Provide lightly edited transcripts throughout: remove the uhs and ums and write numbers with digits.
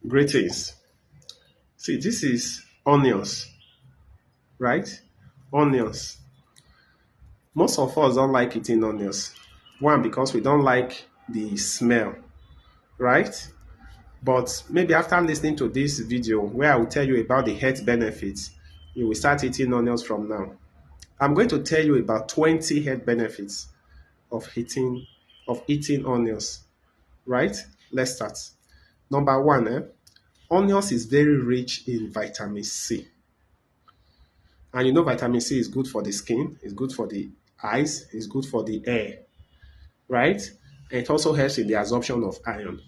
Greetings. See, this is onions, right? Onions. Most of us don't like eating onions. One, because we don't like the smell, right? But maybe after listening to this video where I will tell you about the health benefits, you will start eating onions from now. I'm going to tell you about 20 health benefits of eating onions, right? Let's start. Number one, onions is very rich in vitamin C. And you know vitamin C is good for the skin, it's good for the eyes, it's good for the hair, right? And it also helps in the absorption of iron.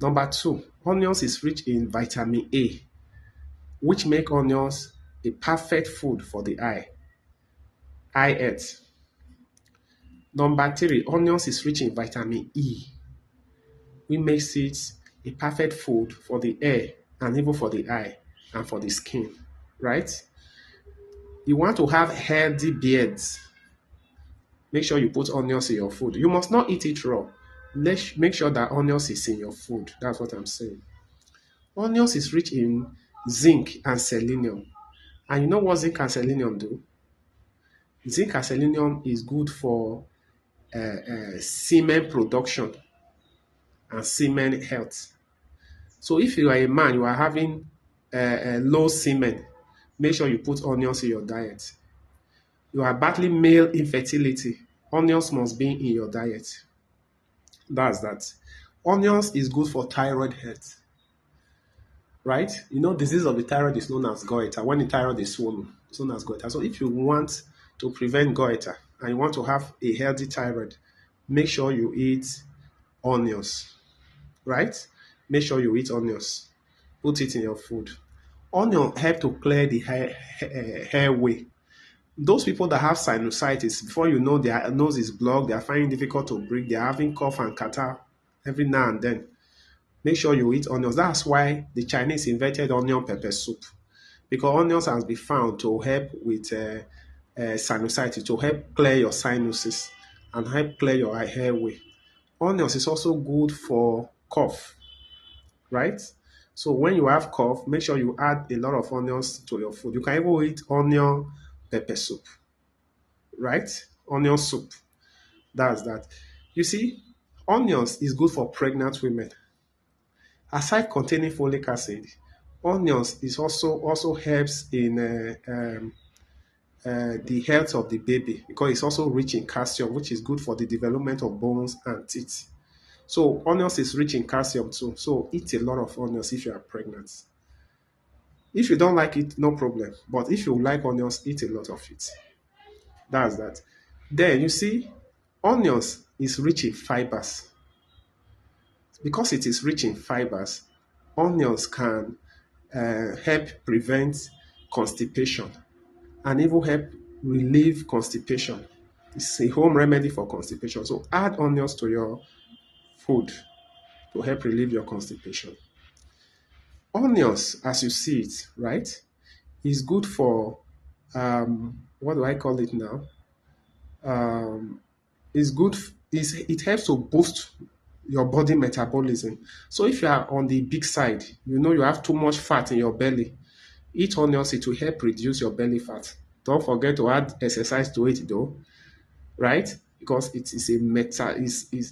Number two, onions is rich in vitamin A, which make onions a perfect food for the eye health. Number three, onions is rich in vitamin E, which makes it a perfect food for the hair and even for the eye and for the skin, right? You want to have healthy beards, make sure you put onions in your food. You must not eat it raw. Let's make sure that onions is in your food. That's what I'm saying. Onions is rich in zinc and selenium. And you know what zinc and selenium do? Zinc and selenium is good for semen production and semen health. So if you are a man, you are having low semen, make sure you put onions in your diet. You are battling male infertility, onions must be in your diet. That's that. Onions is good for thyroid health, right? You know, disease of the thyroid is known as goiter. When the thyroid is swollen, it's known as goiter. So if you want to prevent goiter and you want to have a healthy thyroid, make sure you eat onions, right? Make sure you eat onions. Put it in your food. Onion help to clear the airway. Those people that have sinusitis, before you know their nose is blocked, they are finding it difficult to breathe, they are having cough and catarrh every now and then. Make sure you eat onions. That's why the Chinese invented onion pepper soup, because onions has been found to help with sinusitis, to help clear your sinuses and help clear your airway. Onions is also good for cough, right? So when you have cough, make sure you add a lot of onions to your food. You can even eat onion pepper soup, right? Onion soup. That's that. You see, onions is good for pregnant women. Aside containing folic acid, onions is also helps in the health of the baby, because it's also rich in calcium, which is good for the development of bones and teeth. So onions is rich in calcium too. So eat a lot of onions if you are pregnant. If you don't like it, no problem. But if you like onions, eat a lot of it. That's that. Then you see, onions is rich in fibers. Because it is rich in fibers, onions can help prevent constipation and even help relieve constipation. It's a home remedy for constipation. So add onions to your food to help relieve your constipation. Onions, as you see it, right, is good for, what do I call it now? Is good, it helps to boost your body metabolism. So if you are on the big side, you know you have too much fat in your belly, eat onions, it will help reduce your belly fat. Don't forget to add exercise to it though, right? Because it is a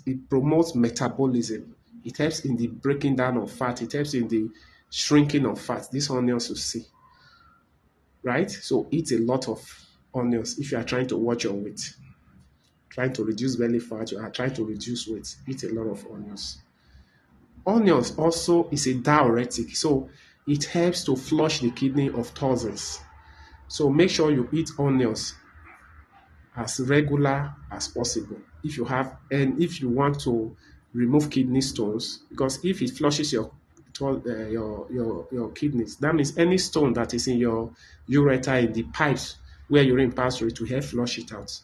it promotes metabolism. It helps in the breaking down of fat. It helps in the shrinking of fat. These onions you see, right? So eat a lot of onions if you are trying to watch your weight, trying to reduce belly fat, you are trying to reduce weight. Eat a lot of onions. Onions also is a diuretic, so it helps to flush the kidney of thousands. So make sure you eat onions as regular as possible if you have, and if you want to remove kidney stones, because if it flushes your kidneys, that means any stone that is in your ureter, in the pipes where urine passes through, it will help flush it out.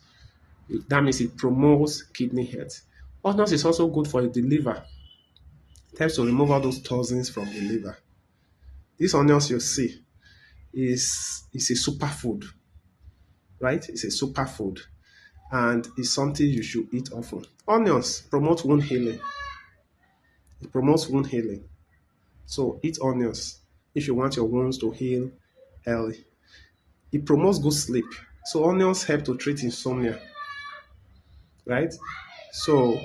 That means it promotes kidney health. Onions is also good for the liver. It helps to remove all those toxins from the liver. These onions you see is a superfood, right? It's a superfood, and it's something you should eat often. Onions promote wound healing. It promotes wound healing. So eat onions if you want your wounds to heal early. It promotes good sleep. So onions help to treat insomnia, right? So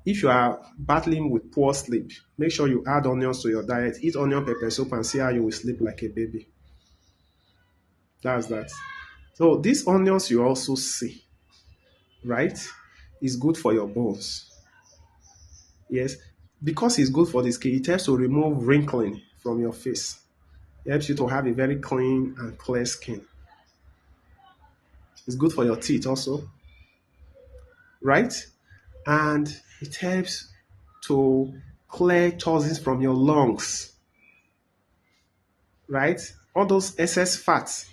if you are battling with poor sleep, make sure you add onions to your diet. Eat onion pepper soup and see how you will sleep like a baby. That's that. So these onions you also see, right, is good for your bones. Yes, because it's good for the skin, it helps to remove wrinkling from your face. It helps you to have a very clean and clear skin. It's good for your teeth also, right? And it helps to clear toxins from your lungs, right? All those excess fats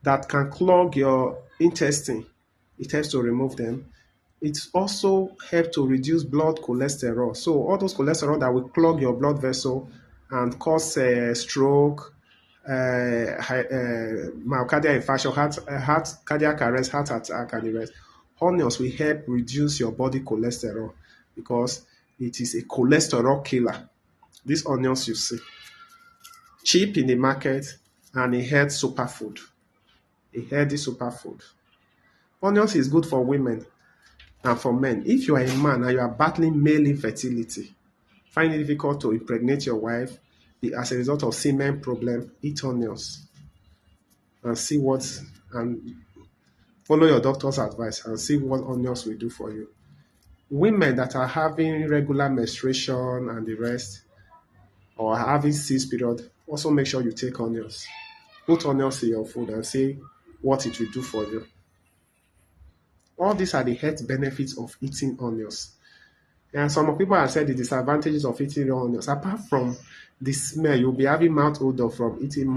that can clog your intestine, it helps to remove them. It also helps to reduce blood cholesterol. So all those cholesterol that will clog your blood vessel and cause stroke, myocardial infarction, heart cardiac arrest, heart attack, and the rest. Onions will help reduce your body cholesterol because it is a cholesterol killer. These onions you see, cheap in the market and a healthy superfood. A healthy superfood. Onions is good for women and for men. If you are a man and you are battling male infertility, find it difficult to impregnate your wife as a result of semen problem, eat onions and see what, and follow your doctor's advice and see what onions will do for you. Women that are having regular menstruation and the rest, or having cis period, also make sure you take onions. Put onions in your food and see what it will do for you. All these are the health benefits of eating onions. And some people have said the disadvantages of eating raw onions. Apart from the smell, you'll be having mouth odor from eating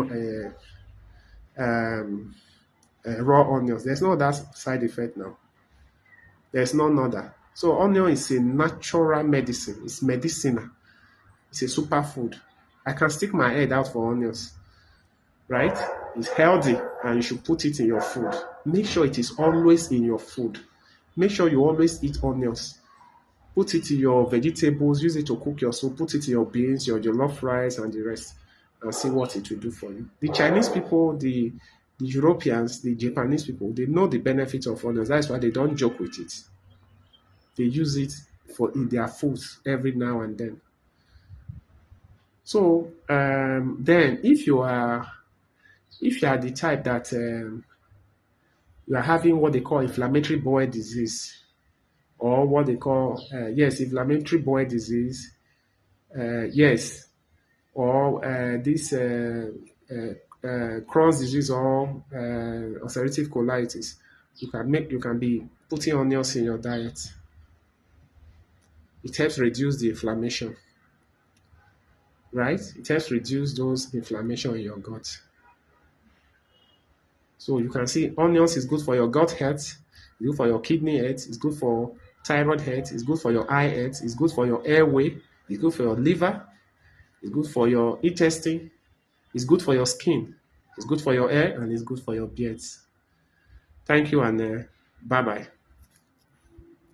raw onions. There's no that side effect now. There's none other. So onion is a natural medicine. It's medicinal. It's a superfood. I can stick my head out for onions, right? It's healthy and you should put it in your food. Make sure it is always in your food. Make sure you always eat onions. Put it in your vegetables, use it to cook your soup, put it in your beans, your jollof rice, and the rest, and see what it will do for you. The Chinese people, the Europeans, the Japanese people, they know the benefits of onions. That's why they don't joke with it. They use it in their foods every now and then. So then, if you are the type that you are having what they call inflammatory bowel disease, or what they call inflammatory bowel disease, yes, or this Crohn's disease or ulcerative colitis, you can be putting onions in your diet. It helps reduce the inflammation, right? It helps reduce those inflammation in your gut. So you can see onions is good for your gut health, it's good for your kidney health, it's good for thyroid health, it's good for your eye health, it's good for your airway, it's good for your liver, it's good for your intestine, it's good for your skin, it's good for your hair, and it's good for your beards. Thank you and bye-bye.